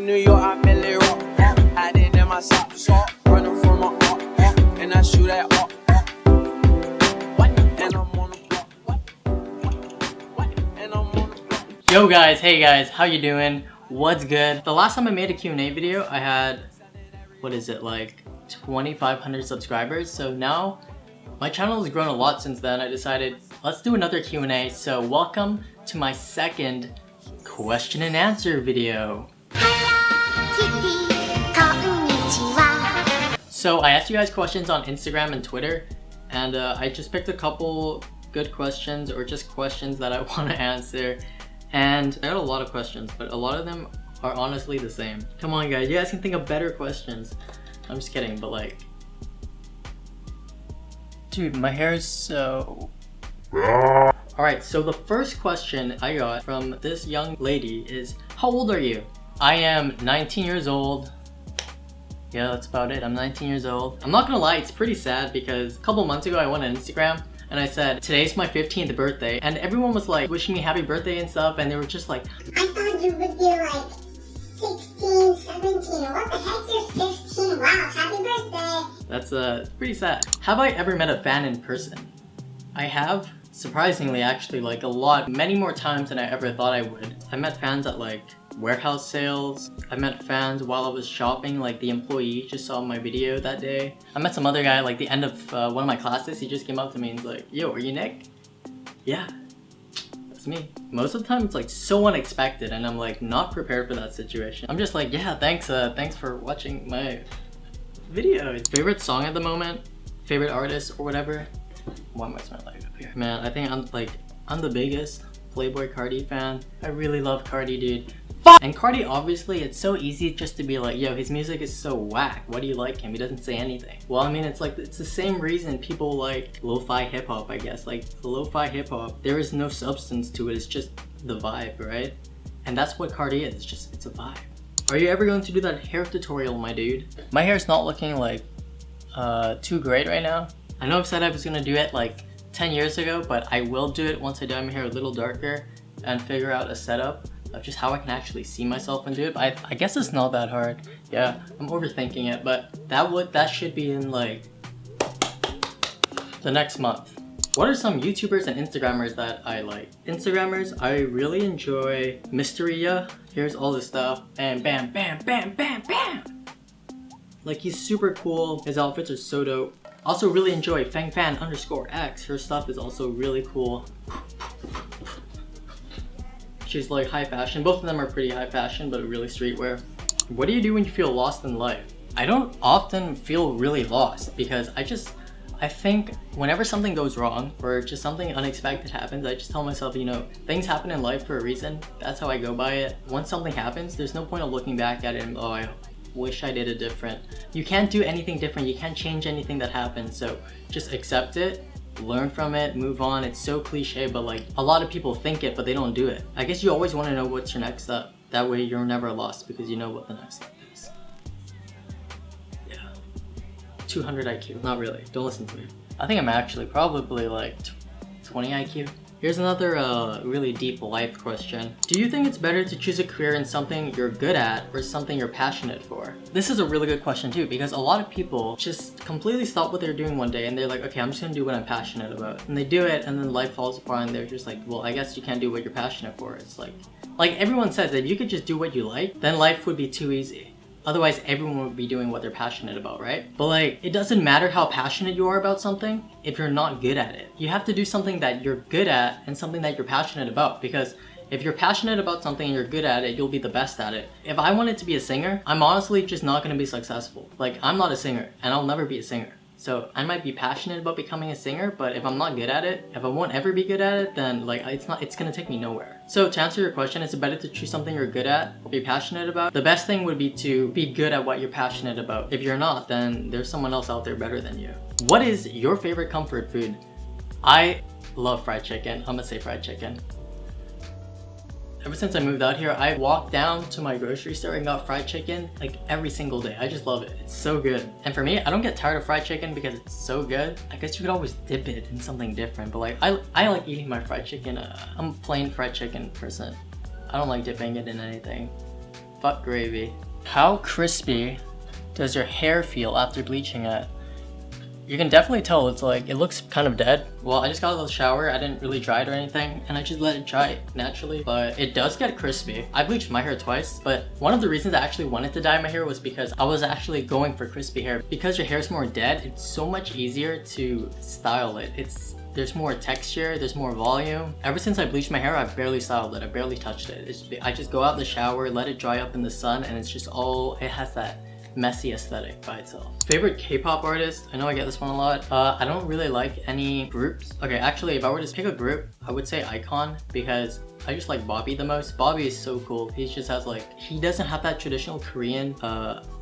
in New York, I merely rock. Had it in my sock, running from my up, and I shoot at up. And I'm on the block. And I'm on the block. Yo guys, hey guys, how you doing? What's good? The last time I made a Q&A video, I had, what is it, like 2,500 subscribers. So now my channel has grown a lot since then. I decided let's do another Q&A. So welcome to my second question and answer video. So I asked you guys questions on Instagram and Twitter, and I just picked a couple good questions or just questions that I want to answer. And I got a lot of questions, but a lot of them are honestly the same. Come on guys, you guys can think of better questions. I'm just kidding, but like, dude, my hair is so... Alright, so the first question I got from this young lady is, how old are you? I am 19 years old. Yeah, that's about it. I'm 19 years old. I'm not gonna lie, it's pretty sad because a couple months ago I went on Instagram and I said, today's my 15th birthday, and everyone was like wishing me happy birthday and stuff, and they were just like, I thought you would be like 16, 17. What the heck, you're 15? Wow, happy birthday. That's pretty sad. Have I ever met a fan in person? I have. Surprisingly, actually, like a lot, many more times than I ever thought I would. I met fans at like warehouse sales. I met fans while I was shopping, like the employee just saw my video that day. I met some other guy like the end of one of my classes. He just came up to me and was like, yo, are you Nick? Yeah, that's me. Most of the time it's like so unexpected and I'm like not prepared for that situation. I'm just like, yeah, thanks for watching my video. Favorite song at the moment? Favorite artist or whatever? Why am I smelling like up here? Man, I think I'm the biggest Playboy Cardi fan. I really love Cardi, dude. And Cardi, obviously, it's so easy just to be like, yo, his music is so whack. Why do you like him? He doesn't say anything. Well, I mean, it's like, it's the same reason people like lo-fi hip-hop, I guess. Like, lo-fi hip-hop, there is no substance to it. It's just the vibe, right? And that's what Cardi is. It's a vibe. Are you ever going to do that hair tutorial, my dude? My hair's not looking like too great right now. I know I've said I was gonna do it like 10 years ago, but I will do it once I dye my hair a little darker and figure out a setup of just how I can actually see myself and do it. But I guess it's not that hard. Yeah, I'm overthinking it, but that should be in like the next month. What are some YouTubers and Instagrammers that I like? Instagrammers, I really enjoy Mysteria. Here's all this stuff. Bam, bam, bam, bam, bam, bam. Like, he's super cool. His outfits are so dope. Also really enjoy FangFan_X. Her stuff is also really cool. She's like high fashion. Both of them are pretty high fashion, but really streetwear. What do you do when you feel lost in life? I don't often feel really lost because I think whenever something goes wrong or just something unexpected happens, I just tell myself, you know, things happen in life for a reason. That's how I go by it. Once something happens, there's no point of looking back at it and, oh, I wish I did it different. You can't do anything different. You can't change anything that happens. So just accept it, learn from it, move on. It's so cliche, but like a lot of people think it, but they don't do it. I guess you always want to know what's your next step. That way you're never lost because you know what the next step is. Yeah. 200 IQ. Not really. Don't listen to me. I think I'm actually probably like 20 IQ. Here's another really deep life question. Do you think it's better to choose a career in something you're good at or something you're passionate for? This is a really good question too, because a lot of people just completely stop what they're doing one day and they're like, okay, I'm just gonna do what I'm passionate about. And they do it and then life falls apart and they're just like, well, I guess you can't do what you're passionate for. It's like everyone says that if you could just do what you like, then life would be too easy. Otherwise, everyone would be doing what they're passionate about, right? But like, it doesn't matter how passionate you are about something if you're not good at it. You have to do something that you're good at and something that you're passionate about, because if you're passionate about something and you're good at it, you'll be the best at it. If I wanted to be a singer, I'm honestly just not gonna be successful. Like, I'm not a singer and I'll never be a singer. So I might be passionate about becoming a singer, but if I'm not good at it, if I won't ever be good at it, then like it's gonna take me nowhere. So to answer your question, is it better to choose something you're good at or be passionate about? The best thing would be to be good at what you're passionate about. If you're not, then there's someone else out there better than you. What is your favorite comfort food? I love fried chicken. I'm gonna say fried chicken. Ever since I moved out here, I walked down to my grocery store and got fried chicken like every single day. I just love it. It's so good. And for me, I don't get tired of fried chicken because it's so good. I guess you could always dip it in something different, but like I like eating my fried chicken. I'm a plain fried chicken person. I don't like dipping it in anything. Fuck gravy. How crispy does your hair feel after bleaching it? You can definitely tell it's like, it looks kind of dead. Well, I just got out of the shower, I didn't really dry it or anything, and I just let it dry naturally, but it does get crispy. I bleached my hair twice, but one of the reasons I actually wanted to dye my hair was because I was actually going for crispy hair. Because your hair's more dead, it's so much easier to style it. There's more texture, there's more volume. Ever since I bleached my hair, I've barely styled it, I barely touched it. I just go out the shower, let it dry up in the sun, and it's just all, it has that messy aesthetic by itself. Favorite K-pop artist? I know I get this one a lot. I don't really like any groups. Okay, actually, if I were to pick a group, I would say Icon, because I just like Bobby the most. Bobby is so cool. He just has like, he doesn't have that traditional Korean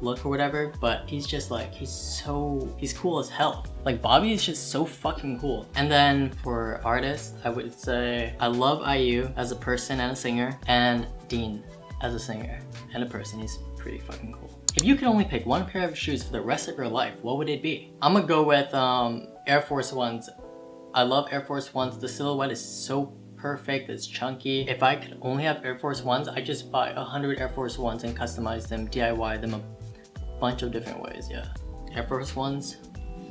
look or whatever, but he's just like, he's cool as hell. Like Bobby is just so fucking cool. And then for artists, I would say I love IU as a person and a singer, and Dean as a singer and a person. He's pretty fucking cool. If you could only pick one pair of shoes for the rest of your life, what would it be? I'm gonna go with Air Force Ones. I love Air Force Ones. The silhouette is so perfect, it's chunky. If I could only have Air Force Ones, I just buy 100 Air Force Ones and customize them, DIY them a bunch of different ways, yeah. Air Force Ones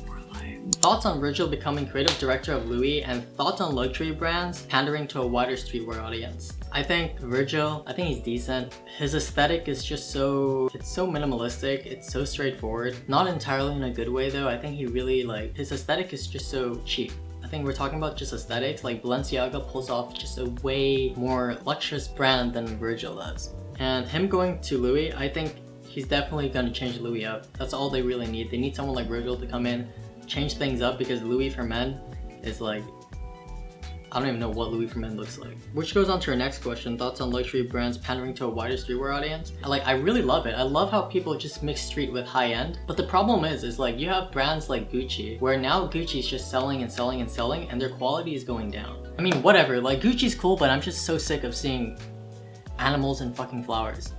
for life. Thoughts on Virgil becoming creative director of Louis, and thoughts on luxury brands pandering to a wider streetwear audience. I think Virgil, I think he's decent. His aesthetic is just it's so minimalistic, it's so straightforward. Not entirely in a good way though. I think he really like, his aesthetic is just so cheap. I think we're talking about just aesthetics, like Balenciaga pulls off just a way more luxurious brand than Virgil does. And him going to Louis, I think he's definitely gonna change Louis up. That's all they really need. They need someone like Virgil to come in, change things up, because Louis for men is like, I don't even know what Louis for men looks like. Which goes on to our next question, thoughts on luxury brands pandering to a wider streetwear audience. I really love it. I love how people just mix street with high end. But the problem is like you have brands like Gucci, where now Gucci's just selling and selling and selling, and their quality is going down. I mean, whatever, like Gucci's cool, but I'm just so sick of seeing animals and fucking flowers.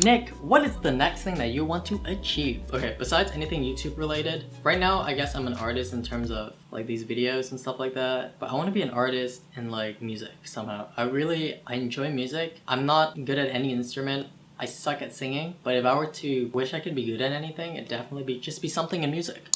Nick, what is the next thing that you want to achieve? Okay, besides anything YouTube related, right now I guess I'm an artist in terms of like these videos and stuff like that, but I want to be an artist in like music somehow. I enjoy music. I'm not good at any instrument. I suck at singing, but if I were to wish I could be good at anything, it'd definitely just be something in music.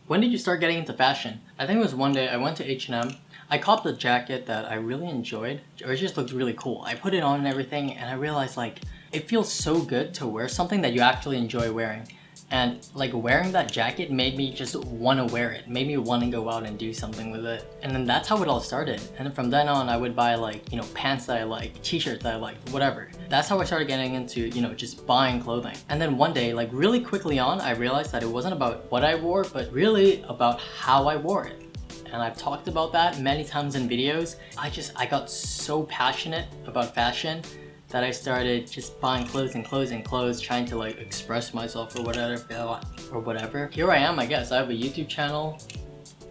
When did you start getting into fashion? I think it was one day I went to H&M. I copped a jacket that I really enjoyed, or it just looked really cool. I put it on and everything, and I realized like, it feels so good to wear something that you actually enjoy wearing. And like wearing that jacket made me just want to wear it, made me want to go out and do something with it. And then that's how it all started. And then from then on I would buy like, you know, pants that I like, t-shirts that I like, whatever. That's how I started getting into, you know, just buying clothing. And then one day, like really quickly on, I realized that it wasn't about what I wore, but really about how I wore it. And I've talked about that many times in videos. I got so passionate about fashion that I started just buying clothes and clothes and clothes, trying to like express myself or whatever. Here I am, I guess. I have a YouTube channel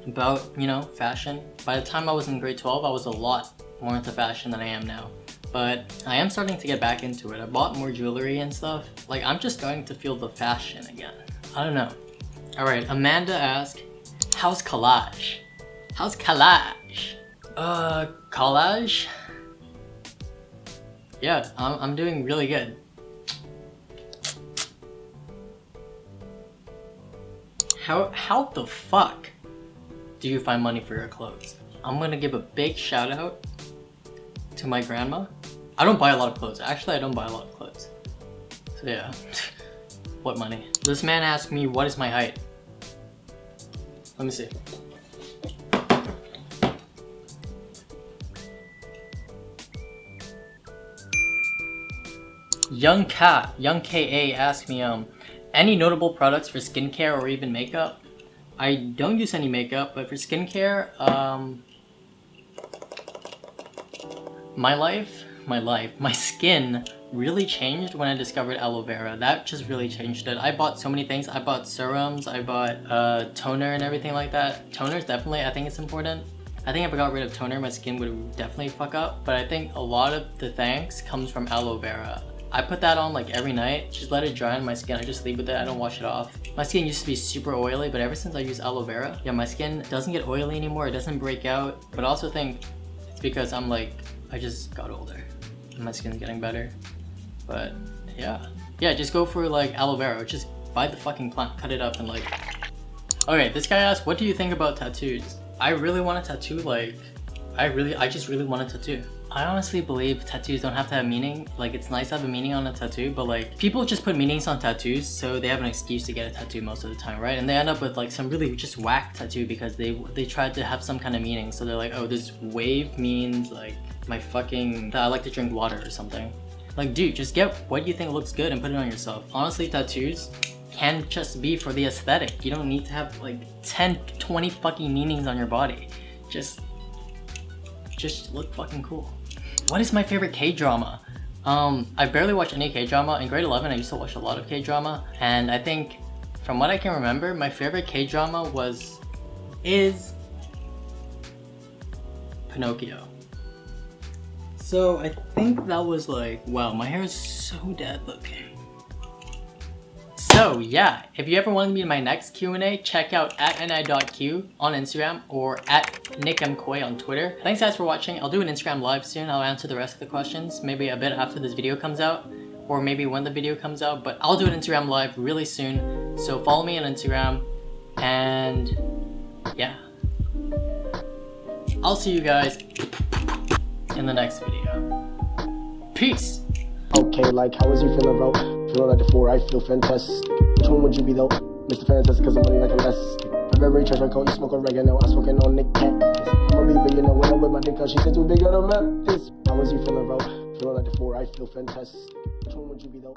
about, you know, fashion. By the time I was in grade 12, I was a lot more into fashion than I am now. But I am starting to get back into it. I bought more jewelry and stuff. Like, I'm just starting to feel the fashion again. I don't know. Alright, Amanda asked, how's collage? How's collage? Collage? Yeah, I'm doing really good. How the fuck do you find money for your clothes? I'm gonna give a big shout out to my grandma. I don't buy a lot of clothes. Actually, I don't buy a lot of clothes. So yeah, what money? This man asked me, what is my height? Let me see. Young KA asked me, any notable products for skincare or even makeup? I don't use any makeup, but for skincare, my skin really changed when I discovered aloe vera. That just really changed it. I bought so many things. I bought serums, I bought toner and everything like that. Toner is definitely, I think it's important. I think if I got rid of toner, my skin would definitely fuck up, but I think a lot of the thanks comes from aloe vera. I put that on like every night, just let it dry on my skin. I just sleep with it, I don't wash it off. My skin used to be super oily, but ever since I use aloe vera, yeah, my skin doesn't get oily anymore, it doesn't break out. But I also think it's because I just got older and my skin's getting better. But Yeah, just go for like aloe vera. Just buy the fucking plant, cut it up and like... Okay, this guy asked, what do you think about tattoos? I really want a tattoo, like... I just really want a tattoo. I honestly believe tattoos don't have to have meaning. Like, it's nice to have a meaning on a tattoo, but like, people just put meanings on tattoos so they have an excuse to get a tattoo most of the time, right? And they end up with like some really just whack tattoo because they tried to have some kind of meaning. So they're like, oh, this wave means like my fucking... I like to drink water or something. Like, dude, just get what you think looks good and put it on yourself. Honestly, tattoos can just be for the aesthetic. You don't need to have like 10, 20 fucking meanings on your body. Just look fucking cool. What is my favorite K-drama? I barely watch any K-drama. In grade 11, I used to watch a lot of K-drama, and I think from what I can remember, my favorite K-drama is Pinocchio. So I think that was like, wow, my hair is so dead looking. So yeah, if you ever want to be in my next Q&A, check out @ni.q on Instagram or @nickmkoi on Twitter. Thanks guys for watching. I'll do an Instagram live soon. I'll answer the rest of the questions, maybe a bit after this video comes out, or maybe when the video comes out, but I'll do an Instagram live really soon. So follow me on Instagram, and yeah. I'll see you guys in the next video. Peace! Okay, like, how is you feeling, bro? Feeling like the 4, I feel fantastic. Which one would you be, though? Mr. Fantastic, cause I'm money like elastic. February treasure coat, you smoke oregano, I'm smoking on Nick Cactus. I'm a baby, you know, when I'm with my dick, cause she said too big on the map. How is you feeling, bro? Feeling like the 4, I feel fantastic. Which one would you be, though?